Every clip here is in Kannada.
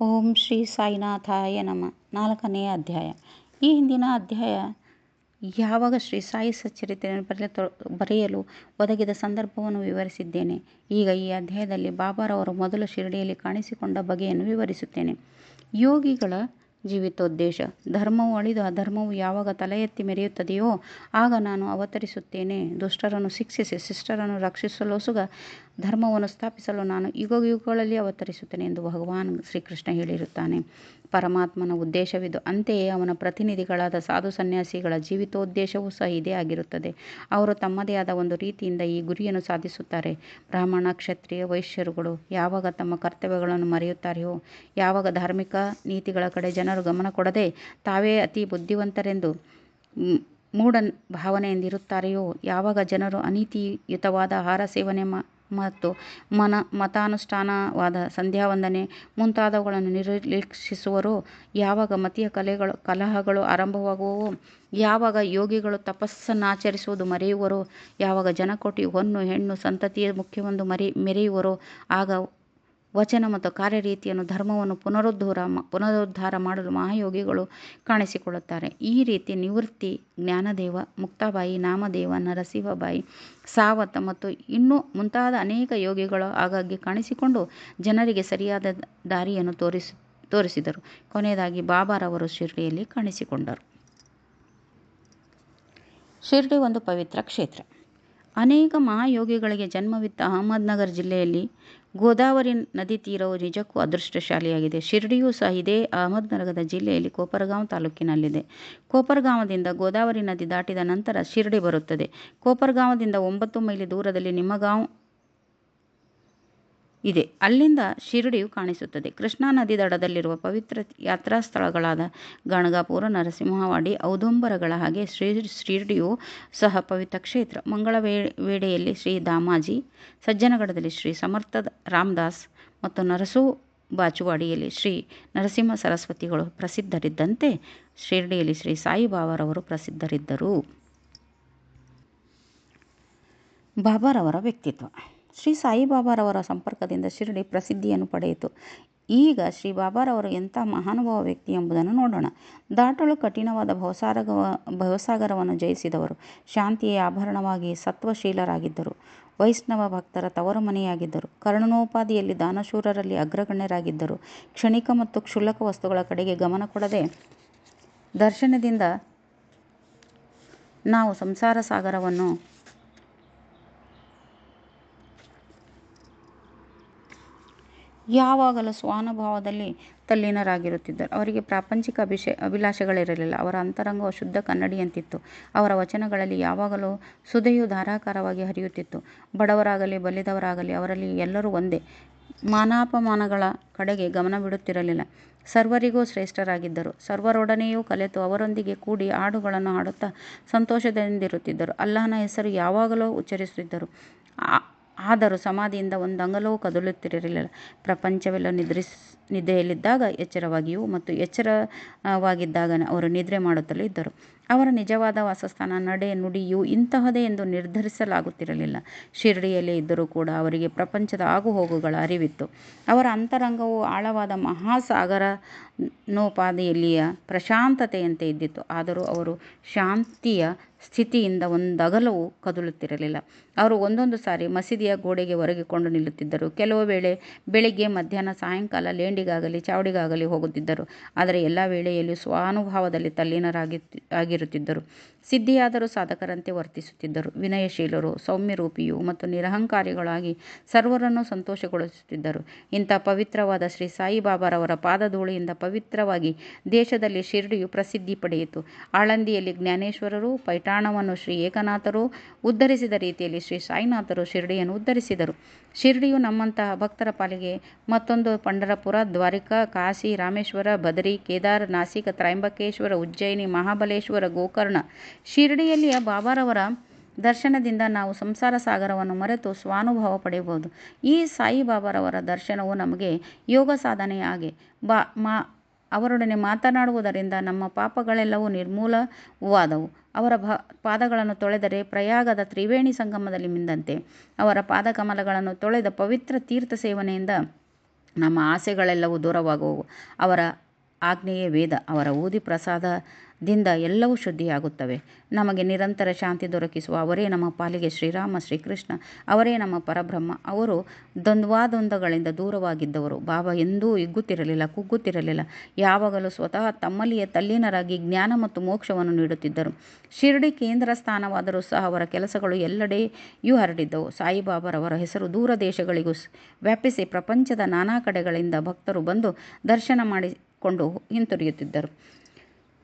ಓಂ ಶ್ರೀ ಸಾಯಿನಾಥಾಯ ನಮಃ. 4ನೇ ಅಧ್ಯಾಯ. ಈ ಹಿಂದಿನ ಅಧ್ಯಾಯ ಯಾವಾಗ ಶ್ರೀ ಸಾಯಿ ಸಚ್ಚರಿತ್ರೆಯನ್ನು ಬರೆಯಲು ಒದಗಿದ ಸಂದರ್ಭವನ್ನು ವಿವರಿಸಿದ್ದೇನೆ. ಈಗ ಈ ಅಧ್ಯಾಯದಲ್ಲಿ ಬಾಬಾರವರು ಮೊದಲು ಶಿರಡಿಯಲ್ಲಿ ಕಾಣಿಸಿಕೊಂಡ ಬಗೆಯನ್ನು ವಿವರಿಸುತ್ತೇನೆ. ಯೋಗಿಗಳ ಜೀವಿತೋದ್ದೇಶ. ಧರ್ಮವು ಅಳಿದು ಅಧರ್ಮವು ಯಾವಾಗ ತಲೆ ಎತ್ತಿ ಮೆರೆಯುತ್ತದೆಯೋ ಆಗ ನಾನು ಅವತರಿಸುತ್ತೇನೆ. ದುಷ್ಟರನ್ನು ಶಿಕ್ಷಿಸಿ ಶಿಷ್ಟರನ್ನು ರಕ್ಷಿಸಲೋಸುಗ ಧರ್ಮವನ್ನು ಸ್ಥಾಪಿಸಲು ನಾನು ಯುಗಗಳಲ್ಲಿ ಅವತರಿಸುತ್ತೇನೆ ಎಂದು ಭಗವಾನ್ ಶ್ರೀಕೃಷ್ಣ ಹೇಳಿರುತ್ತಾನೆ. ಪರಮಾತ್ಮನ ಉದ್ದೇಶವಿದು. ಅಂತೆಯೇ ಅವನ ಪ್ರತಿನಿಧಿಗಳಾದ ಸಾಧು ಸನ್ಯಾಸಿಗಳ ಜೀವಿತೋದ್ದೇಶವೂ ಸಹ ಇದೇ ಆಗಿರುತ್ತದೆ. ಅವರು ತಮ್ಮದೇ ಆದ ಒಂದು ರೀತಿಯಿಂದ ಈ ಗುರಿಯನ್ನು ಸಾಧಿಸುತ್ತಾರೆ. ಬ್ರಾಹ್ಮಣ, ಕ್ಷತ್ರಿಯ, ವೈಶ್ಯರುಗಳು ಯಾವಾಗ ತಮ್ಮ ಕರ್ತವ್ಯಗಳನ್ನು ಮರೆಯುತ್ತಾರೆಯೋ, ಯಾವಾಗ ಧಾರ್ಮಿಕ ನೀತಿಗಳ ಕಡೆ ಜನರು ಗಮನ ಕೊಡದೆ ತಾವೇ ಅತಿ ಬುದ್ಧಿವಂತರೆಂದು ಮೂಢ ಭಾವನೆಯಿಂದಿರುತ್ತಾರೆಯೋ, ಯಾವಾಗ ಜನರು ಅನೀತಿಯುತವಾದ ಆಹಾರ ಸೇವನೆ ಮತ್ತು ಮತಾನುಷ್ಠಾನವಾದ ಸಂಧ್ಯಾವಂದನೆ ಮುಂತಾದವುಗಳನ್ನು ನಿರ್ಲಕ್ಷಿಸುವರೋ, ಯಾವಾಗ ಮತೀಯ ಕಲಹಗಳು ಆರಂಭವಾಗುವವೋ, ಯಾವಾಗ ಯೋಗಿಗಳು ತಪಸ್ಸನ್ನಾಚರಿಸುವುದು ಮರೆಯುವರೋ, ಯಾವಾಗ ಜನಕೋಟಿ ಹೊನ್ನು ಹೆಣ್ಣು ಸಂತತಿಯೇ ಮುಖ್ಯವೆಂದು ಮೆರೆಯುವರೋ, ಆಗ ವಚನ ಮತ್ತು ಕಾರ್ಯರೀತಿಯನ್ನು ಧರ್ಮವನ್ನು ಪುನರುದ್ಧಾರ ಮಾಡಲು ಮಹಾಯೋಗಿಗಳು ಕಾಣಿಸಿಕೊಳ್ಳುತ್ತಾರೆ. ಈ ರೀತಿ ನಿವೃತ್ತಿ, ಜ್ಞಾನದೇವ, ಮುಕ್ತಾಬಾಯಿ, ನಾಮದೇವ, ನರಸಿಂಹಬಾಯಿ, ಸಾವತ ಮತ್ತು ಇನ್ನೂ ಮುಂತಾದ ಅನೇಕ ಯೋಗಿಗಳು ಆಗಾಗ್ಗೆ ಕಾಣಿಸಿಕೊಂಡು ಜನರಿಗೆ ಸರಿಯಾದ ದಾರಿಯನ್ನು ತೋರಿಸಿದರು. ಕೊನೆಯದಾಗಿ ಬಾಬಾರವರು ಶಿರ್ಡಿಯಲ್ಲಿ ಕಾಣಿಸಿಕೊಂಡರು. ಶಿರ್ಡಿ ಒಂದು ಪವಿತ್ರ ಕ್ಷೇತ್ರ. ಅನೇಕ ಮಹಾಯೋಗಿಗಳಿಗೆ ಜನ್ಮವಿತ್ತ ಅಹಮದ್ನಗರ್ ಜಿಲ್ಲೆಯಲ್ಲಿ ಗೋದಾವರಿ ನದಿ ತೀರವು ನಿಜಕ್ಕೂ ಅದೃಷ್ಟಶಾಲಿಯಾಗಿದೆ. ಶಿರ್ಡಿಯೂ ಸಹ ಇದೇ ಅಹಮದ್ನಗರ ಜಿಲ್ಲೆಯಲ್ಲಿ ಕೋಪರಗಾಂವ್ ತಾಲೂಕಿನಲ್ಲಿದೆ. ಕೋಪರಗಾಂವದಿಂದ ಗೋದಾವರಿ ನದಿ ದಾಟಿದ ನಂತರ ಶಿರ್ಡಿ ಬರುತ್ತದೆ. ಕೋಪರಗಾಂವದಿಂದ 9 ಮೈಲಿ ದೂರದಲ್ಲಿ ನಿಮಗಾಂವ್ ಇದೆ. ಅಲ್ಲಿಂದ ಶಿರ್ಡಿಯು ಕಾಣಿಸುತ್ತದೆ. ಕೃಷ್ಣಾ ನದಿ ದಡದಲ್ಲಿರುವ ಪವಿತ್ರ ಯಾತ್ರಾ ಸ್ಥಳಗಳಾದ ಗಣಗಾಪುರ, ನರಸಿಂಹವಾಡಿ, ಔದುಂಬರಗಳ ಹಾಗೆ ಶಿರ್ಡಿಯು ಸಹ ಪವಿತ್ರ ಕ್ಷೇತ್ರ. ಮಂಗಳ ವೇಳೆಯಲ್ಲಿ ಶ್ರೀ ದಾಮಾಜಿ, ಸಜ್ಜನಗಡದಲ್ಲಿ ಶ್ರೀ ಸಮರ್ಥ ರಾಮದಾಸ್ ಮತ್ತು ನರಸು ಬಾಚುವಾಡಿಯಲ್ಲಿ ಶ್ರೀ ನರಸಿಂಹ ಸರಸ್ವತಿಗಳು ಪ್ರಸಿದ್ಧರಿದ್ದಂತೆ ಶಿರ್ಡಿಯಲ್ಲಿ ಶ್ರೀ ಸಾಯಿಬಾಬಾರವರು ಪ್ರಸಿದ್ಧರಿದ್ದರು. ಬಾಬಾರವರ ವ್ಯಕ್ತಿತ್ವ. ಶ್ರೀ ಸಾಯಿಬಾಬಾರವರ ಸಂಪರ್ಕದಿಂದ ಶಿರ್ಡಿ ಪ್ರಸಿದ್ಧಿಯನ್ನು ಪಡೆಯಿತು. ಈಗ ಶ್ರೀ ಬಾಬಾರವರು ಎಂಥ ಮಹಾನುಭಾವ ವ್ಯಕ್ತಿ ಎಂಬುದನ್ನು ನೋಡೋಣ. ದಾಟಲು ಕಠಿಣವಾದ ಭವಸಾಗರವನ್ನು ಜಯಿಸಿದವರು. ಶಾಂತಿಯೇ ಆಭರಣವಾಗಿ ಸತ್ವಶೀಲರಾಗಿದ್ದರು. ವೈಷ್ಣವ ಭಕ್ತರ ತವರು ಮನೆಯಾಗಿದ್ದರು. ಕರ್ಣೋಪಾದಿಯಲ್ಲಿ ದಾನಶೂರರಲ್ಲಿ ಅಗ್ರಗಣ್ಯರಾಗಿದ್ದರು. ಕ್ಷಣಿಕ ಮತ್ತು ಕ್ಷುಲ್ಲಕ ವಸ್ತುಗಳ ಕಡೆಗೆ ಗಮನ ಕೊಡದೆ ದರ್ಶನದಿಂದ ನಾವು ಸಂಸಾರ ಸಾಗರವನ್ನು ಯಾವಾಗಲೂ ಸ್ವಾನುಭಾವದಲ್ಲಿ ತಲ್ಲೀನರಾಗಿರುತ್ತಿದ್ದರು. ಅವರಿಗೆ ಪ್ರಾಪಂಚಿಕ ಅಭಿಲಾಷೆಗಳಿರಲಿಲ್ಲ. ಅವರ ಅಂತರಂಗವು ಶುದ್ಧ ಕನ್ನಡಿಯಂತಿತ್ತು. ಅವರ ವಚನಗಳಲ್ಲಿ ಯಾವಾಗಲೂ ಸುಧೆಯು ಧಾರಾಕಾರವಾಗಿ ಹರಿಯುತ್ತಿತ್ತು. ಬಡವರಾಗಲಿ ಬಲ್ಲಿದವರಾಗಲಿ ಅವರಲ್ಲಿ ಎಲ್ಲರೂ ಒಂದೇ. ಮಾನಾಪಮಾನಗಳ ಕಡೆಗೆ ಗಮನ ಬಿಡುತ್ತಿರಲಿಲ್ಲ. ಸರ್ವರಿಗೂ ಶ್ರೇಷ್ಠರಾಗಿದ್ದರು. ಸರ್ವರೊಡನೆಯೂ ಕಲೆತು ಅವರೊಂದಿಗೆ ಕೂಡಿ ಹಾಡುಗಳನ್ನು ಹಾಡುತ್ತಾ ಸಂತೋಷದಿಂದಿರುತ್ತಿದ್ದರು. ಅಲ್ಲಾಹನ ಹೆಸರು ಯಾವಾಗಲೂ ಉಚ್ಚರಿಸುತ್ತಿದ್ದರು. ಆದರೂ ಸಮಾಧಿಯಿಂದ ಒಂದಂಗಲವೂ ಕದಲುತ್ತಿರಲಿಲ್ಲ. ಪ್ರಪಂಚವೆಲ್ಲ ನಿದ್ರೆಯಲ್ಲಿದ್ದಾಗ ಎಚ್ಚರವಾಗಿಯೂ ಮತ್ತು ಎಚ್ಚರವಾಗಿದ್ದಾಗ ಅವರು ನಿದ್ರೆ ಮಾಡುತ್ತಲೂ ಇದ್ದರು. ಅವರ ನಿಜವಾದ ವಾಸಸ್ಥಾನ, ನಡೆ, ನುಡಿಯು ಇಂತಹದೇ ಎಂದು ನಿರ್ಧರಿಸಲಾಗುತ್ತಿರಲಿಲ್ಲ. ಶಿರ್ಡಿಯಲ್ಲೇ ಇದ್ದರೂ ಕೂಡ ಅವರಿಗೆ ಪ್ರಪಂಚದ ಆಗುಹೋಗುಗಳ ಅರಿವಿತ್ತು. ಅವರ ಅಂತರಂಗವು ಆಳವಾದ ಮಹಾಸಾಗರನೋಪಾದಿಯಲ್ಲಿಯ ಪ್ರಶಾಂತತೆಯಂತೆ ಇದ್ದಿತು. ಆದರೂ ಅವರು ಶಾಂತಿಯ ಸ್ಥಿತಿಯಿಂದ ಒಂದಗಲವೂ ಕದಲುತ್ತಿರಲಿಲ್ಲ. ಅವರು ಒಂದೊಂದು ಸಾರಿ ಮಸೀದಿಯ ಗೋಡೆಗೆ ಒರಗಿಕೊಂಡು ನಿಲ್ಲುತ್ತಿದ್ದರು. ಕೆಲವು ವೇಳೆ ಬೆಳಿಗ್ಗೆ, ಮಧ್ಯಾಹ್ನ, ಸಾಯಂಕಾಲ ಲೇಂಡಿಗಾಗಲಿ ಚಾವಡಿಗಾಗಲಿ ಹೋಗುತ್ತಿದ್ದರು. ಆದರೆ ಎಲ್ಲ ವೇಳೆಯಲ್ಲಿಯೂ ಸ್ವಾನುಭಾವದಲ್ಲಿ ತಲ್ಲೀನರಾಗಿರುತ್ತಿದ್ದರು. ಸಿದ್ಧಿಯಾದರೂ ಸಾಧಕರಂತೆ ವರ್ತಿಸುತ್ತಿದ್ದರು. ವಿನಯಶೀಲರು, ಸೌಮ್ಯರೂಪಿಯೂ ಮತ್ತು ನಿರಹಂಕಾರಿಗಳಾಗಿ ಸರ್ವರನ್ನೂ ಸಂತೋಷಗೊಳಿಸುತ್ತಿದ್ದರು. ಇಂಥ ಪವಿತ್ರವಾದ ಶ್ರೀ ಸಾಯಿಬಾಬಾರವರ ಪಾದಧೂಳಿಯಿಂದ ಪವಿತ್ರವಾಗಿ ದೇಶದಲ್ಲಿ ಶಿರ್ಡಿಯು ಪ್ರಸಿದ್ಧಿ ಪಡೆಯಿತು. ಆಳಂದಿಯಲ್ಲಿ ಜ್ಞಾನೇಶ್ವರರು, ಪೈಠಾಣವನ್ನು ಶ್ರೀ ಏಕನಾಥರು ಉದ್ಧರಿಸಿದ ರೀತಿಯಲ್ಲಿ ಶ್ರೀ ಸಾಯಿನಾಥರು ಶಿರ್ಡಿಯನ್ನು ಉದ್ಧರಿಸಿದರು. ಶಿರ್ಡಿಯು ನಮ್ಮಂತಹ ಭಕ್ತರ ಪಾಲಿಗೆ ಮತ್ತೊಂದು ಪಂಢರಪುರ, ದ್ವಾರಕಾ, ಕಾಶಿ, ರಾಮೇಶ್ವರ, ಬದರಿ, ಕೇದಾರ್, ನಾಸಿಕ, ತ್ರಯಂಬಕೇಶ್ವರ, ಉಜ್ಜಯಿನಿ, ಮಹಾಬಲೇಶ್ವರ, ಗೋಕರ್ಣ. ಶಿರ್ಡಿಯಲ್ಲಿಯ ಬಾಬಾರವರ ದರ್ಶನದಿಂದ ನಾವು ಸಂಸಾರ ಸಾಗರವನ್ನು ಮರೆತು ಸ್ವಾನುಭವ ಪಡೆಯಬಹುದು. ಈ ಸಾಯಿಬಾಬಾರವರ ದರ್ಶನವು ನಮಗೆ ಯೋಗ ಸಾಧನೆಯ ಹಾಗೆ. ಅವರೊಡನೆ ಮಾತನಾಡುವುದರಿಂದ ನಮ್ಮ ಪಾಪಗಳೆಲ್ಲವೂ ನಿರ್ಮೂಲವಾದವು. ಅವರ ಪಾದಗಳನ್ನು ತೊಳೆದರೆ ಪ್ರಯಾಗದ ತ್ರಿವೇಣಿ ಸಂಗಮದಲ್ಲಿ ಮಿಂದಂತೆ. ಅವರ ಪಾದಕಮಲಗಳನ್ನು ತೊಳೆದ ಪವಿತ್ರ ತೀರ್ಥ ಸೇವನೆಯಿಂದ ನಮ್ಮ ಆಸೆಗಳೆಲ್ಲವೂ ದೂರವಾಗುವವು. ಅವರ ಆಜ್ಞೆಯೇ ವೇದ. ಅವರ ಊದಿ ಪ್ರಸಾದದಿಂದ ಎಲ್ಲವೂ ಶುದ್ಧಿಯಾಗುತ್ತವೆ. ನಮಗೆ ನಿರಂತರ ಶಾಂತಿ ದೊರಕಿಸುವ ಅವರೇ ನಮ್ಮ ಪಾಲಿಗೆ ಶ್ರೀರಾಮ ಶ್ರೀಕೃಷ್ಣ. ಅವರೇ ನಮ್ಮ ಪರಬ್ರಹ್ಮ. ಅವರು ದ್ವಂದ್ವಾದ್ವಂದ್ವಗಳಿಂದ ದೂರವಾಗಿದ್ದವರು. ಬಾಬಾ ಎಂದೂ ಹಿಗ್ಗುತ್ತಿರಲಿಲ್ಲ, ಕುಗ್ಗುತ್ತಿರಲಿಲ್ಲ. ಯಾವಾಗಲೂ ಸ್ವತಃ ತಮ್ಮಲ್ಲಿಯೇ ತಲ್ಲೀನರಾಗಿ ಜ್ಞಾನ ಮತ್ತು ಮೋಕ್ಷವನ್ನು ನೀಡುತ್ತಿದ್ದರು. ಶಿರ್ಡಿ ಕೇಂದ್ರ ಸ್ಥಾನವಾದರೂ ಸಹ ಅವರ ಕೆಲಸಗಳು ಎಲ್ಲೆಡೆಯೂ ಹರಡಿದ್ದವು. ಸಾಯಿಬಾಬಾರವರ ಹೆಸರು ದೂರ ದೇಶಗಳಿಗೂ ವ್ಯಾಪಿಸಿ ಪ್ರಪಂಚದ ನಾನಾ ಕಡೆಗಳಿಂದ ಭಕ್ತರು ಬಂದು ದರ್ಶನ ಮಾಡಿಕೊಂಡು ಹಿಂತಿರುಗುತ್ತಿದ್ದರು.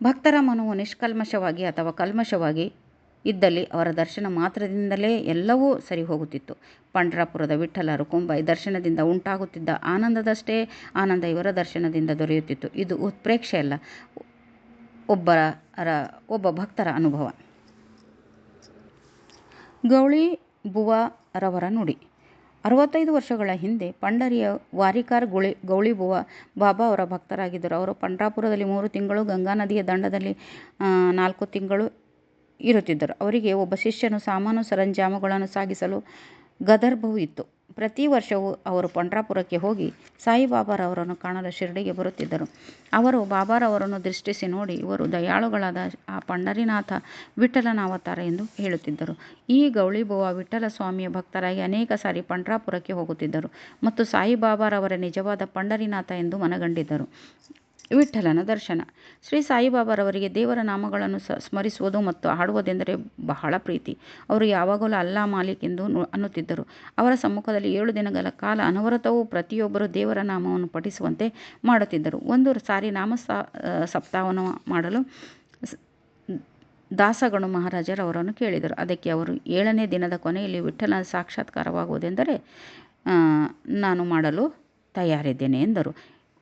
ಭಕ್ತರ ಮನವು ನಿಷ್ಕಲ್ಮಶವಾಗಿ ಅಥವಾ ಕಲ್ಮಶವಾಗಿ ಇದ್ದಲ್ಲಿ ಅವರ ದರ್ಶನ ಮಾತ್ರದಿಂದಲೇ ಎಲ್ಲವೂ ಸರಿ ಹೋಗುತ್ತಿತ್ತು. ಪಂಢರಪುರದ ವಿಠ್ಠಲ ರುಕುಂಬಾಯಿ ದರ್ಶನದಿಂದ ಉಂಟಾಗುತ್ತಿದ್ದ ಆನಂದದಷ್ಟೇ ಆನಂದ ಇವರ ದರ್ಶನದಿಂದ ದೊರೆಯುತ್ತಿತ್ತು. ಇದು ಉತ್ಪ್ರೇಕ್ಷೆಯಲ್ಲ, ಒಬ್ಬ ಭಕ್ತರ ಅನುಭವ. ಗೌಳಿ ಬುವಾರವರ ನುಡಿ. 65 ವರ್ಷಗಳ ಹಿಂದೆ ಪಂಢರಿಯ ವಾರಿಕಾರ್ ಗೌಳಿಬುವ ಬಾಬಾ ಅವರ ಭಕ್ತರಾಗಿದ್ದರು. ಅವರು ಪಂಢರಾಪುರದಲ್ಲಿ 3 ತಿಂಗಳು, ಗಂಗಾ ನದಿಯ ದಂಡದಲ್ಲಿ 4 ತಿಂಗಳು ಇರುತ್ತಿದ್ದರು. ಅವರಿಗೆ ಒಬ್ಬ ಶಿಷ್ಯನು ಸಾಮಾನು ಸರಂಜಾಮುಗಳನ್ನು ಸಾಗಿಸಲು ಗದರ್ಭವೂ ಇತ್ತು. ಪ್ರತಿ ವರ್ಷವೂ ಅವರು ಪಂಢರಾಪುರಕ್ಕೆ ಹೋಗಿ ಸಾಯಿಬಾಬಾರವರನ್ನು ಕಾಣಲು ಶಿರ್ಡಿಗೆ ಬರುತ್ತಿದ್ದರು. ಅವರು ಬಾಬಾರವರನ್ನು ದೃಷ್ಟಿಸಿ ನೋಡಿ, ಇವರು ದಯಾಳುಗಳಾದ ಆ ಪಂಢರಿನಾಥ ವಿಠ್ಠಲನ ಅವತಾರ ಎಂದು ಹೇಳುತ್ತಿದ್ದರು. ಈ ಗೌಳಿಬುವ ವಿಠ್ಠಲ ಸ್ವಾಮಿಯ ಭಕ್ತರಾಗಿ ಅನೇಕ ಸಾರಿ ಪಂಢರಾಪುರಕ್ಕೆ ಹೋಗುತ್ತಿದ್ದರು ಮತ್ತು ಸಾಯಿಬಾಬಾರವರ ನಿಜವಾದ ಪಂಢರಿನಾಥ ಎಂದು ಮನಗಂಡಿದ್ದರು. ವಿಠ್ಠಲನ ದರ್ಶನ. ಶ್ರೀ ಸಾಯಿಬಾಬಾರವರಿಗೆ ದೇವರ ನಾಮಗಳನ್ನು ಸ್ಮರಿಸುವುದು ಮತ್ತು ಹಾಡುವುದೆಂದರೆ ಬಹಳ ಪ್ರೀತಿ. ಅವರು ಯಾವಾಗಲೂ ಅಲ್ಲಾ ಮಾಲಿಕ್ ಎಂದು ಅನ್ನುತ್ತಿದ್ದರು. ಅವರ ಸಮ್ಮುಖದಲ್ಲಿ 7 ದಿನಗಳ ಕಾಲ ಅನವರತವೂ ಪ್ರತಿಯೊಬ್ಬರೂ ದೇವರ ನಾಮವನ್ನು ಪಠಿಸುವಂತೆ ಮಾಡುತ್ತಿದ್ದರು. ಒಂದು ಸಾರಿ ನಾಮ ಸಪ್ತಾಹವನ್ನು ಮಾಡಲು ದಾಸಗಣು ಮಹಾರಾಜರು ಅವರನ್ನು ಕೇಳಿದರು. ಅದಕ್ಕೆ ಅವರು 7ನೇ ದಿನದ ಕೊನೆಯಲ್ಲಿ ವಿಠ್ಠಲನ ಸಾಕ್ಷಾತ್ಕಾರವಾಗುವುದೆಂದರೆ ನಾನು ಮಾಡಲು ತಯಾರಿದ್ದೇನೆ ಎಂದರು.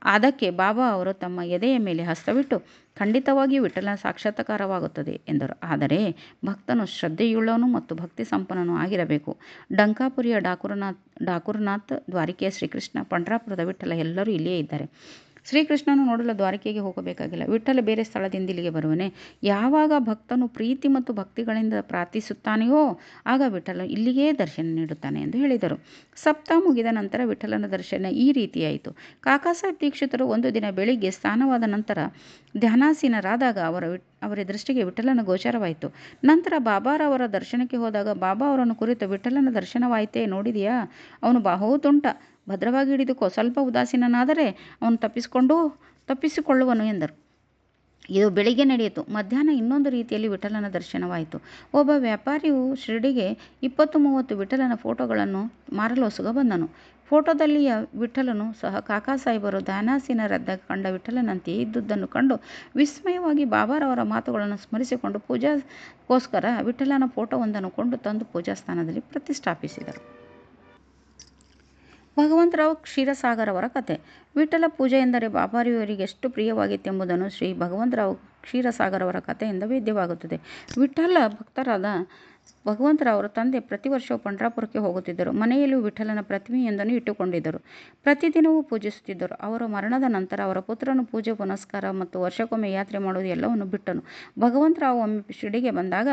ಅದಕ್ಕೆ ಬಾಬಾ ಅವರು ತಮ್ಮ ಎದೆಯ ಮೇಲೆ ಹಸ್ತವಿಟ್ಟು, ಖಂಡಿತವಾಗಿಯೂ ವಿಠ್ಠಲನ ಸಾಕ್ಷಾತ್ಕಾರವಾಗುತ್ತದೆ ಎಂದರು. ಆದರೆ ಭಕ್ತನು ಶ್ರದ್ಧೆಯುಳ್ಳವನು ಮತ್ತು ಭಕ್ತಿ ಸಂಪನ್ನನೂ ಆಗಿರಬೇಕು. ಡಂಕಾಪುರಿಯ ಠಾಕೂರನಾಥ್, ದ್ವಾರಿಕೆಯ ಶ್ರೀಕೃಷ್ಣ, ಪಂಢರಾಪುರದ ವಿಠ್ಠಲ ಎಲ್ಲರೂ ಇಲ್ಲಿಯೇ ಇದ್ದಾರೆ. ಶ್ರೀಕೃಷ್ಣನು ನೋಡಲು ದ್ವಾರಕೆಗೆ ಹೋಗಬೇಕಾಗಿಲ್ಲ. ವಿಠ್ಠಲ ಬೇರೆ ಸ್ಥಳದಿಂದ ಇಲ್ಲಿಗೆ ಬರುವನೇ? ಯಾವಾಗ ಭಕ್ತನು ಪ್ರೀತಿ ಮತ್ತು ಭಕ್ತಿಗಳಿಂದ ಪ್ರಾರ್ಥಿಸುತ್ತಾನೆಯೋ ಆಗ ವಿಠ್ಠಲ ಇಲ್ಲಿಗೇ ದರ್ಶನ ನೀಡುತ್ತಾನೆ ಎಂದು ಹೇಳಿದರು. ಸಪ್ತಾಹ ಮುಗಿದ ನಂತರ ವಿಠ್ಠಲನ ದರ್ಶನ ಈ ರೀತಿಯಾಯಿತು. ಕಾಕಾಸಾಹೇಬ್ ದೀಕ್ಷಿತರು ಒಂದು ದಿನ ಬೆಳಿಗ್ಗೆ ಸ್ನಾನವಾದ ನಂತರ ಧ್ಯಾನಾಸೀನರಾದಾಗ ಅವರ ದೃಷ್ಟಿಗೆ ವಿಠ್ಠಲನ ಗೋಚರವಾಯಿತು. ನಂತರ ಬಾಬಾರವರ ದರ್ಶನಕ್ಕೆ ಹೋದಾಗ ಬಾಬಾ ಅವರನ್ನು ಕುರಿತು, ವಿಠ್ಠಲನ ದರ್ಶನವಾಯಿತೇ, ನೋಡಿದೆಯಾ? ಅವನು ಬಹುತುಂಟ, ಭದ್ರವಾಗಿ ಹಿಡಿದುಕೋ. ಸ್ವಲ್ಪ ಉದಾಸೀನನಾದರೆ ಅವನು ತಪ್ಪಿಸಿಕೊಳ್ಳುವನು ಎಂದರು. ಇದು ಬೆಳಿಗ್ಗೆ ನಡೆಯಿತು. ಮಧ್ಯಾಹ್ನ ಇನ್ನೊಂದು ರೀತಿಯಲ್ಲಿ ವಿಠ್ಠಲನ ದರ್ಶನವಾಯಿತು. ಒಬ್ಬ ವ್ಯಾಪಾರಿಯು ಶಿರ್ಡಿಗೆ 20-30 ವಿಠ್ಠಲನ ಫೋಟೋಗಳನ್ನು ಮಾರಲೋಸುಗ ಬಂದನು. ಫೋಟೋದಲ್ಲಿಯ ವಿಠ್ಠಲನು ಸಹ ಕಾಕಾಸಾಹೇಬರು ಧ್ಯಾನಾಸೀನರಾದಾಗ ಕಂಡ ವಿಠ್ಠಲನಂತೆಯೇ ಇದ್ದುದನ್ನು ಕಂಡು ವಿಸ್ಮಯವಾಗಿ ಬಾಬಾರವರ ಮಾತುಗಳನ್ನು ಸ್ಮರಿಸಿಕೊಂಡು ಪೂಜಾಗೋಸ್ಕರ ವಿಠ್ಠಲನ ಫೋಟೋವೊಂದನ್ನು ಕೊಂಡು ತಂದು ಪೂಜಾಸ್ಥಾನದಲ್ಲಿ ಪ್ರತಿಷ್ಠಾಪಿಸಿದರು. ಭಗವಂತರಾವ್ ಕ್ಷೀರಸಾಗರವರ ಕಥೆ. ವಿಠ್ಠಲ ಪೂಜೆ ಎಂದರೆ ಬಾಬಾರವರಿಗೆ ಎಷ್ಟು ಪ್ರಿಯವಾಗಿತ್ತೆಂಬುದನ್ನು ಶ್ರೀ ಭಗವಂತರಾವ್ ಕ್ಷೀರಸಾಗರವರ ಕಥೆಯಿಂದ ವೇದ್ಯವಾಗುತ್ತದೆ. ವಿಠ್ಠಲ ಭಕ್ತರಾದ ಭಗವಂತರಾವರ ತಂದೆ ಪ್ರತಿ ವರ್ಷವೂ ಪಂಢರಾಪುರಕ್ಕೆ ಹೋಗುತ್ತಿದ್ದರು. ಮನೆಯಲ್ಲಿಯೂ ವಿಠ್ಠಲನ ಪ್ರತಿಮೆಯೊಂದನ್ನು ಇಟ್ಟುಕೊಂಡಿದ್ದರು. ಪ್ರತಿದಿನವೂ ಪೂಜಿಸುತ್ತಿದ್ದರು. ಅವರ ಮರಣದ ನಂತರ ಅವರ ಪುತ್ರನು ಪೂಜೆ ಪುನಸ್ಕಾರ ಮತ್ತು ವರ್ಷಕ್ಕೊಮ್ಮೆ ಯಾತ್ರೆ ಮಾಡುವುದು ಎಲ್ಲವನ್ನು ಬಿಟ್ಟನು. ಭಗವಂತರಾವ್ ಒಮ್ಮೆ ಶಿರ್ಡಿಗೆ ಬಂದಾಗ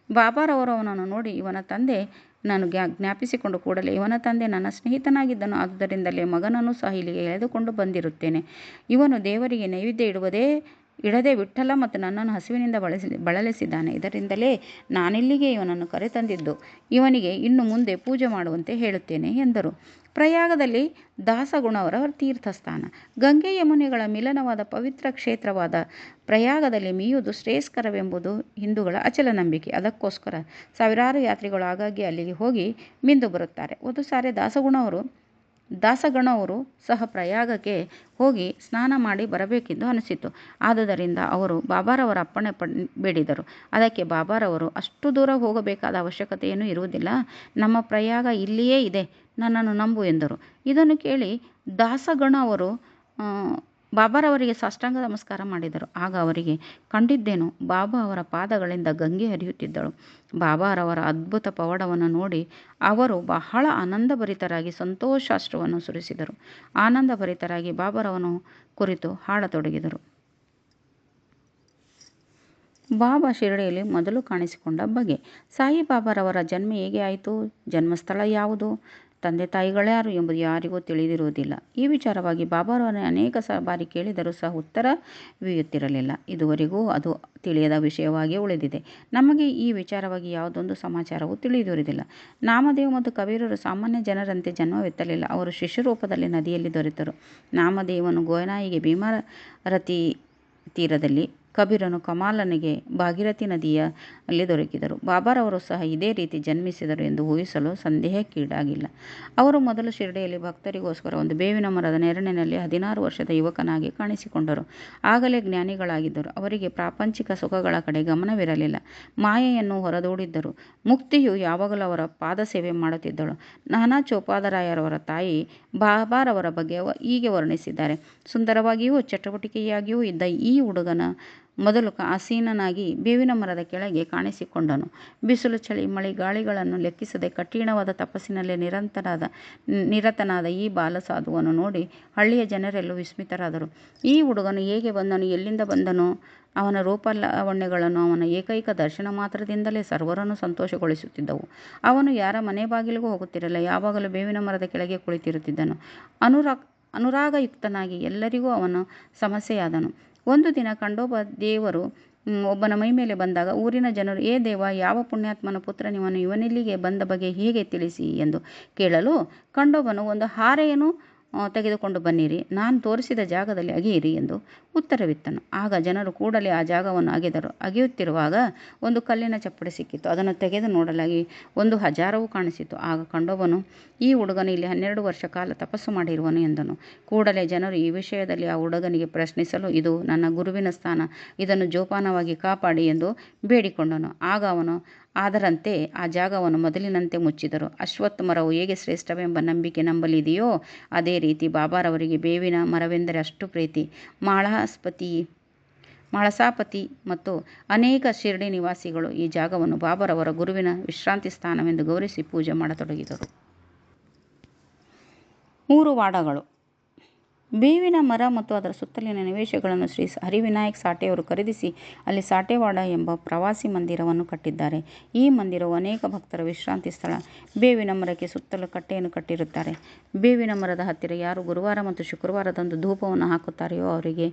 ಬಾಬಾರವರು ಅವನನ್ನು ನೋಡಿ, ಇವನ ತಂದೆ ನಾನು ಜ್ಞಾಪಿಸಿಕೊಂಡು ಕೂಡಲೇ, ಇವನ ತಂದೆ ನನ್ನ ಸ್ನೇಹಿತನಾಗಿದ್ದನು, ಆದುದರಿಂದಲೇ ಮಗನನ್ನು ಸಹ ಇಲ್ಲಿಗೆ ಎಳೆದುಕೊಂಡು ಬಂದಿರುತ್ತೇನೆ. ಇವನು ದೇವರಿಗೆ ನೈವೇದ್ಯ ಇಡದೆ ವಿಠ್ಠಲ ಮತ್ತು ನನ್ನನ್ನು ಹಸಿವಿನಿಂದ ಬಳಲಿಸಿದ್ದಾನೆ. ಇದರಿಂದಲೇ ನಾನಿಲ್ಲಿಗೆ ಇವನನ್ನು ಕರೆತಂದಿದ್ದು. ಇವನಿಗೆ ಇನ್ನು ಮುಂದೆ ಪೂಜೆ ಮಾಡುವಂತೆ ಹೇಳುತ್ತೇನೆ ಎಂದರು. ಪ್ರಯಾಗದಲ್ಲಿ ದಾಸಗುಣವರ ತೀರ್ಥಸ್ಥಾನ. ಗಂಗೆ ಯಮುನೆಗಳ ಮಿಲನವಾದ ಪವಿತ್ರ ಕ್ಷೇತ್ರವಾದ ಪ್ರಯಾಗದಲ್ಲಿ ಮೀಯುವುದು ಶ್ರೇಯಸ್ಕರವೆಂಬುದು ಹಿಂದೂಗಳ ಅಚಲ ನಂಬಿಕೆ. ಅದಕ್ಕೋಸ್ಕರ ಸಾವಿರಾರು ಯಾತ್ರಿಗಳು ಆಗಾಗ್ಗೆ ಅಲ್ಲಿಗೆ ಹೋಗಿ ಮಿಂದು ಬರುತ್ತಾರೆ. ಒಂದು ಸಾರಿ ದಾಸಗಣವರು ಸಹ ಪ್ರಯಾಗಕ್ಕೆ ಹೋಗಿ ಸ್ನಾನ ಮಾಡಿ ಬರಬೇಕೆಂದು ಅನಿಸಿತು. ಆದುದರಿಂದ ಅವರು ಬಾಬಾರವರ ಅಪ್ಪಣೆ ಬೇಡಿದರು. ಅದಕ್ಕೆ ಬಾಬಾರವರು, ಅಷ್ಟು ದೂರ ಹೋಗಬೇಕಾದ ಅವಶ್ಯಕತೆಯೇನೂ ಇರುವುದಿಲ್ಲ, ನಮ್ಮ ಪ್ರಯಾಗ ಇಲ್ಲಿಯೇ ಇದೆ, ನನ್ನನ್ನು ನಂಬು ಎಂದರು. ಇದನ್ನು ಕೇಳಿ ದಾಸಗಣವರು ಬಾಬಾರವರಿಗೆ ಸಾಷ್ಟಾಂಗ ನಮಸ್ಕಾರ ಮಾಡಿದರು. ಆಗ ಅವರಿಗೆ ಕಂಡಿದ್ದೇನು, ಬಾಬಾ ಅವರ ಪಾದಗಳಿಂದ ಗಂಗೆ ಹರಿಯುತ್ತಿದ್ದಳು. ಬಾಬಾರವರ ಅದ್ಭುತ ಪವಾಡವನ್ನು ನೋಡಿ ಅವರು ಬಹಳ ಆನಂದಭರಿತರಾಗಿ ಸಂತೋಷಾಶ್ರುವನ್ನು ಸುರಿಸಿದರು. ಆನಂದಭರಿತರಾಗಿ ಬಾಬಾರವನ ಕುರಿತು ಹಾಡತೊಡಗಿದರು. ಬಾಬಾ ಶಿರಡಿಯಲ್ಲಿ ಮೊದಲು ಕಾಣಿಸಿಕೊಂಡ ಬಗೆ. ಸಾಯಿಬಾಬಾರವರ ಜನ್ಮ ಹೇಗೆ ಆಯಿತು? ಜನ್ಮಸ್ಥಳ ಯಾವುದು? ತಂದೆ ತಾಯಿಗಳ್ಯಾರು ಎಂಬುದು ಯಾರಿಗೂ ತಿಳಿದಿರುವುದಿಲ್ಲ. ಈ ವಿಚಾರವಾಗಿ ಬಾಬಾರವರನ್ನು ಅನೇಕ ಬಾರಿ ಕೇಳಿದರೂ ಸಹ ಉತ್ತರವೀಯುತ್ತಿರಲಿಲ್ಲ. ಇದುವರೆಗೂ ಅದು ತಿಳಿಯದ ವಿಷಯವಾಗಿಯೇ ಉಳಿದಿದೆ. ನಮಗೆ ಈ ವಿಚಾರವಾಗಿ ಯಾವುದೊಂದು ಸಮಾಚಾರವೂ ತಿಳಿದಿರುವುದಿಲ್ಲ. ನಾಮದೇವ್ ಮತ್ತು ಕಬೀರರು ಸಾಮಾನ್ಯ ಜನರಂತೆ ಜನ್ಮವೆತ್ತಲಿಲ್ಲ. ಅವರು ಶಿಷ್ಯರೂಪದಲ್ಲಿ ನದಿಯಲ್ಲಿ ದೊರೆತರು. ನಾಮದೇವನು ಗೋನಾಯಿಗೆ ಭೀಮಾರತಿ ತೀರದಲ್ಲಿ, ಕಬೀರನು ಕಮಾಲನಿಗೆ ಭಾಗೀರಥಿ ನದಿಯಲ್ಲಿ ದೊರಕಿದರು. ಬಾಬಾರವರು ಸಹ ಇದೇ ರೀತಿ ಜನ್ಮಿಸಿದರು ಎಂದು ಊಹಿಸಲು ಸಂದೇಹಕ್ಕೀಡಾಗಿಲ್ಲ. ಅವರು ಮೊದಲು ಶಿರಡಿಯಲ್ಲಿ ಭಕ್ತರಿಗೋಸ್ಕರ ಒಂದು ಬೇವಿನ ಮರದ ನೆರಳಿನಲ್ಲಿ 16 ವರ್ಷದ ಯುವಕನಾಗಿ ಕಾಣಿಸಿಕೊಂಡರು. ಆಗಲೇ ಜ್ಞಾನಿಗಳಾಗಿದ್ದರು. ಅವರಿಗೆ ಪ್ರಾಪಂಚಿಕ ಸುಖಗಳ ಕಡೆ ಗಮನವಿರಲಿಲ್ಲ. ಮಾಯೆಯನ್ನು ಹೊರದೂಡಿದ್ದರು. ಮುಕ್ತಿಯು ಯಾವಾಗಲೂ ಅವರ ಪಾದಸೇವೆ ಮಾಡುತ್ತಿದ್ದಳು. ನಾನಾ ಚೋಪಾದರಾಯರವರ ತಾಯಿ ಬಾಬಾರವರ ಬಗ್ಗೆ ಹೀಗೆ ವರ್ಣಿಸಿದ್ದಾರೆ. ಸುಂದರವಾಗಿಯೂ ಚಟುವಟಿಕೆಯಾಗಿಯೂ ಇದ್ದ ಈ ಹುಡುಗನ ಮೊದಲು ಆಸೀನನಾಗಿ ಬೇವಿನ ಮರದ ಕೆಳಗೆ ಕಾಣಿಸಿಕೊಂಡನು. ಬಿಸಿಲು, ಚಳಿ, ಮಳೆ, ಗಾಳಿಗಳನ್ನು ಲೆಕ್ಕಿಸದೆ ಕಠಿಣವಾದ ತಪಸ್ಸಿನಲ್ಲಿ ನಿರತನಾದ ಈ ಬಾಲಸಾಧುವನ್ನು ನೋಡಿ ಹಳ್ಳಿಯ ಜನರೆಲ್ಲೂ ವಿಸ್ಮಿತರಾದರು. ಈ ಹುಡುಗನು ಹೇಗೆ ಬಂದನು, ಎಲ್ಲಿಂದ ಬಂದನು? ಅವನ ರೂಪಲಾವಣ್ಯಗಳನ್ನು ಅವನ ಏಕೈಕ ದರ್ಶನ ಮಾತ್ರದಿಂದಲೇ ಸರ್ವರನ್ನು ಸಂತೋಷಗೊಳಿಸುತ್ತಿದ್ದವು. ಅವನು ಯಾರ ಮನೆ ಬಾಗಿಲಿಗೂ ಹೋಗುತ್ತಿರಲಿಲ್ಲ. ಯಾವಾಗಲೂ ಬೇವಿನ ಮರದ ಕೆಳಗೆ ಕುಳಿತಿರುತ್ತಿದ್ದನು. ಅನುರಾಗಯುಕ್ತನಾಗಿ ಎಲ್ಲರಿಗೂ ಅವನು ಸಮಸ್ಯೆಯಾದನು. ಒಂದು ದಿನ ಖಂಡೋಬಾ ದೇವರು ಒಬ್ಬನ ಮೈಮೇಲೆ ಬಂದಾಗ ಊರಿನ ಜನರು, ಏ ದೇವ, ಯಾವ ಪುಣ್ಯಾತ್ಮನ ಪುತ್ರನಿವನು? ಇವನಿಲ್ಲಿಗೆ ಬಂದ ಬಗೆ ಹೇಗೆ ತಿಳಿಸಿ ಎಂದು ಕೇಳಲು, ಖಂಡೋಬನು ಒಂದು ಹಾರೆಯನ್ನು ತೆಗೆದುಕೊಂಡು ಬನ್ನಿರಿ, ನಾನು ತೋರಿಸಿದ ಜಾಗದಲ್ಲಿ ಅಗೆಯಿರಿ ಎಂದು ಉತ್ತರವಿತ್ತನು. ಆಗ ಜನರು ಕೂಡಲೇ ಆ ಜಾಗವನ್ನು ಅಗೆದರು. ಅಗೆಯುತ್ತಿರುವಾಗ ಒಂದು ಕಲ್ಲಿನ ಚಪ್ಪಡಿ ಸಿಕ್ಕಿತು. ಅದನ್ನು ತೆಗೆದು ನೋಡಲಾಗಿ ಒಂದು ಹಜಾರವು ಕಾಣಿಸಿತು. ಆಗ ಖಂಡೋಬನು, ಈ ಹುಡುಗನು ಇಲ್ಲಿ 12 ವರ್ಷ ಕಾಲ ತಪಸ್ಸು ಮಾಡಿರುವನು ಎಂದನು. ಕೂಡಲೇ ಜನರು ಈ ವಿಷಯದಲ್ಲಿ ಆ ಹುಡುಗನಿಗೆ ಪ್ರಶ್ನಿಸಲು, ಇದು ನನ್ನ ಗುರುವಿನ ಸ್ಥಾನ, ಇದನ್ನು ಜೋಪಾನವಾಗಿ ಕಾಪಾಡಿ ಎಂದು ಬೇಡಿಕೊಂಡನು. ಆಗ ಅವನು ಅದರಂತೆ ಆ ಜಾಗವನ್ನು ಮೊದಲಿನಂತೆ ಮುಚ್ಚಿದರು. ಅಶ್ವತ್ಥ ಮರವು ಹೇಗೆ ಶ್ರೇಷ್ಠವೆಂಬ ನಂಬಿಕೆ ನಮ್ಮಲ್ಲಿದೆಯೋ ಅದೇ ರೀತಿ ಬಾಬಾರವರಿಗೆ ಬೇವಿನ ಮರವೆಂದರೆ ಅಷ್ಟು ಪ್ರೀತಿ. ಮಾಳಸಾಪತಿ ಮತ್ತು ಅನೇಕ ಶಿರಡಿ ನಿವಾಸಿಗಳು ಈ ಜಾಗವನ್ನು ಬಾಬಾರವರ ಗುರುವಿನ ವಿಶ್ರಾಂತಿ ಸ್ಥಾನವೆಂದು ಗೌರವಿಸಿ ಪೂಜೆ ಮಾಡತೊಡಗಿದರು. 3 ವಾಡಗಳು. ಬೇವಿನ ಮರ ಮತ್ತು ಅದರ ಸುತ್ತಲಿನ ನಿವೇಶಗಳನ್ನು ಶ್ರೀ ಹರಿವಿನಾಯಕ್ ಸಾಠೆಯವರು ಖರೀದಿಸಿ ಅಲ್ಲಿ ಸಾಠೆವಾಡ ಎಂಬ ಪ್ರವಾಸಿ ಮಂದಿರವನ್ನು ಕಟ್ಟಿದ್ದಾರೆ. ಈ ಮಂದಿರವು ಅನೇಕ ಭಕ್ತರ ವಿಶ್ರಾಂತಿ ಸ್ಥಳ. ಬೇವಿನ ಮರಕ್ಕೆ ಸುತ್ತಲೂ ಕಟ್ಟೆಯನ್ನು ಕಟ್ಟಿರುತ್ತಾರೆ. ಬೇವಿನ ಮರದ ಹತ್ತಿರ ಯಾರು ಗುರುವಾರ ಮತ್ತು ಶುಕ್ರವಾರದಂದು ಧೂಪವನ್ನು ಹಾಕುತ್ತಾರೆಯೋ ಅವರಿಗೆ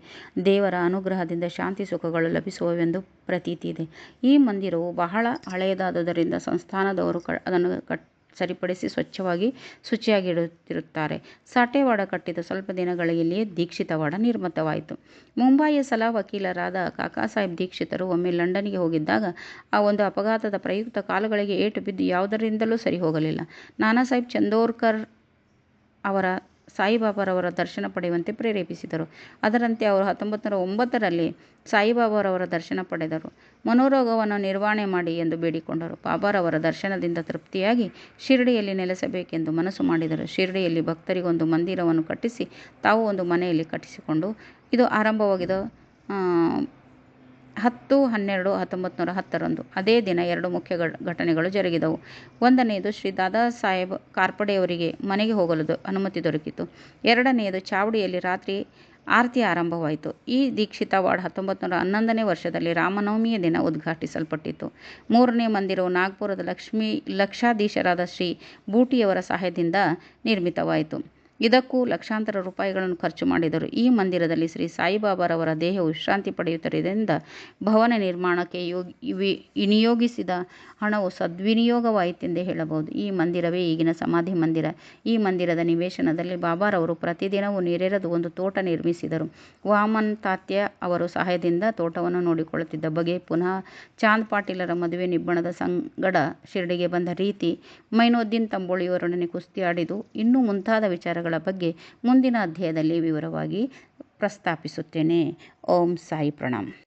ದೇವರ ಅನುಗ್ರಹದಿಂದ ಶಾಂತಿ ಸುಖಗಳು ಲಭಿಸುವವೆಂದು ಪ್ರತೀತಿ ಇದೆ. ಈ ಮಂದಿರವು ಬಹಳ ಹಳೆಯದಾದುದರಿಂದ ಸಂಸ್ಥಾನದವರು ಅದನ್ನು ಸರಿಪಡಿಸಿ ಸ್ವಚ್ಛವಾಗಿ ಶುಚಿಯಾಗಿಡುತ್ತಿರುತ್ತಾರೆ. ಸಾಠೆವಾಡ ಕಟ್ಟಿದ ಸ್ವಲ್ಪ ದಿನಗಳಲ್ಲಿಯೇ ದೀಕ್ಷಿತವಾಡ ನಿರ್ಮಿತವಾಯಿತು. ಮುಂಬಯಿಯ ಸಲಾ ವಕೀಲರಾದ ಕಾಕಾಸಾಹೇಬ್ ದೀಕ್ಷಿತರು ಒಮ್ಮೆ ಲಂಡನ್ನಿಗೆ ಹೋಗಿದ್ದಾಗ ಆ ಒಂದು ಅಪಘಾತದ ಪ್ರಯುಕ್ತ ಕಾಲುಗಳಿಗೆ ಏಟು ಬಿದ್ದು ಯಾವುದರಿಂದಲೂ ಸರಿ ಹೋಗಲಿಲ್ಲ. ನಾನಾ ಸಾಹೇಬ್ ಚಂದೋರ್ಕರ್ ಅವರ ಸಾಯಿಬಾಬಾರವರ ದರ್ಶನ ಪಡೆಯುವಂತೆ ಪ್ರೇರೇಪಿಸಿದರು. ಅದರಂತೆ ಅವರು 1909ರಲ್ಲಿ ಸಾಯಿಬಾಬಾರವರ ದರ್ಶನ ಪಡೆದರು. ಮನೋರೋಗವನ್ನು ನಿರ್ವಹಣೆ ಮಾಡಿ ಎಂದು ಬೇಡಿಕೊಂಡರು. ಬಾಬಾರವರ ದರ್ಶನದಿಂದ ತೃಪ್ತಿಯಾಗಿ ಶಿರಡಿಯಲ್ಲಿ ನೆಲೆಸಬೇಕೆಂದು ಮನಸ್ಸು ಮಾಡಿದರು. ಶಿರಡಿಯಲ್ಲಿ ಭಕ್ತರಿಗೊಂದು ಮಂದಿರವನ್ನು ಕಟ್ಟಿಸಿ ತಾವು ಒಂದು ಮನೆಯಲ್ಲಿ ಕಟ್ಟಿಸಿಕೊಂಡು ಇದು ಆರಂಭವಾಗಿದ್ದು 10/12/1910ರಂದು. ಅದೇ ದಿನ 2 ಮುಖ್ಯ ಘಟನೆಗಳು ಜರುಗಿದವು. ಒಂದನೆಯದು ಶ್ರೀ ದಾದಾ ಸಾಹೇಬ್ ಕಾರ್ಪಡೆಯವರಿಗೆ ಮನೆಗೆ ಹೋಗಲು ಅನುಮತಿ ದೊರಕಿತು. ಎರಡನೆಯದು ಚಾವಡಿಯಲ್ಲಿ ರಾತ್ರಿ ಆರತಿ ಆರಂಭವಾಯಿತು. ಈ ದೀಕ್ಷಿತವಾಡ 1911ನೇ ವರ್ಷದಲ್ಲಿ ರಾಮನವಮಿಯ ದಿನ ಉದ್ಘಾಟಿಸಲ್ಪಟ್ಟಿತು. 3ನೇ ಮಂದಿರವು ನಾಗ್ಪುರದ ಲಕ್ಷಾಧೀಶರಾದ ಶ್ರೀ ಬೂಟಿಯವರ ಸಹಾಯದಿಂದ ನಿರ್ಮಿತವಾಯಿತು. ಇದಕ್ಕೂ ಲಕ್ಷಾಂತರ ರೂಪಾಯಿಗಳನ್ನು ಖರ್ಚು ಮಾಡಿದರು. ಈ ಮಂದಿರದಲ್ಲಿ ಶ್ರೀ ಸಾಯಿಬಾಬಾರವರ ದೇಹವು ವಿಶ್ರಾಂತಿ ಪಡೆಯುತ್ತಿರುವುದರಿಂದ ಭವನ ನಿರ್ಮಾಣಕ್ಕೆ ವಿನಿಯೋಗಿಸಿದ ಹಣವು ಸದ್ವಿನಿಯೋಗವಾಯಿತೆಂದೇ ಹೇಳಬಹುದು. ಈ ಮಂದಿರವೇ ಈಗಿನ ಸಮಾಧಿ ಮಂದಿರ. ಈ ಮಂದಿರದ ನಿವೇಶನದಲ್ಲಿ ಬಾಬಾರವರು ಪ್ರತಿದಿನವೂ ನೀರೆರೆದು ಒಂದು ತೋಟ ನಿರ್ಮಿಸಿದರು. ವಾಮನ್ ತಾತ್ಯ ಅವರ ಸಹಾಯದಿಂದ ತೋಟವನ್ನು ನೋಡಿಕೊಳ್ಳುತ್ತಿದ್ದ ಬಗೆ, ಪುನಃ ಚಾಂದ್ ಪಾಟೀಲರ ಮದುವೆ ನಿಬ್ಬಣದ ಸಂಗಡ ಶಿರಡಿಗೆ ಬಂದ ರೀತಿ, ಮೈನುದ್ದೀನ್ ತಂಬೋಳಿಯವರೊಡನೆ ಕುಸ್ತಿ ಆಡಿದು, ಇನ್ನೂ ಮುಂತಾದ ವಿಚಾರಗಳ ಬಗ್ಗೆ ಮುಂದಿನ ಅಧ್ಯಾಯದಲ್ಲಿ ವಿವರವಾಗಿ ಪ್ರಸ್ತಾಪಿಸುತ್ತೇನೆ. ಓಂ ಸಾಯಿ ಪ್ರಣಾಮ್.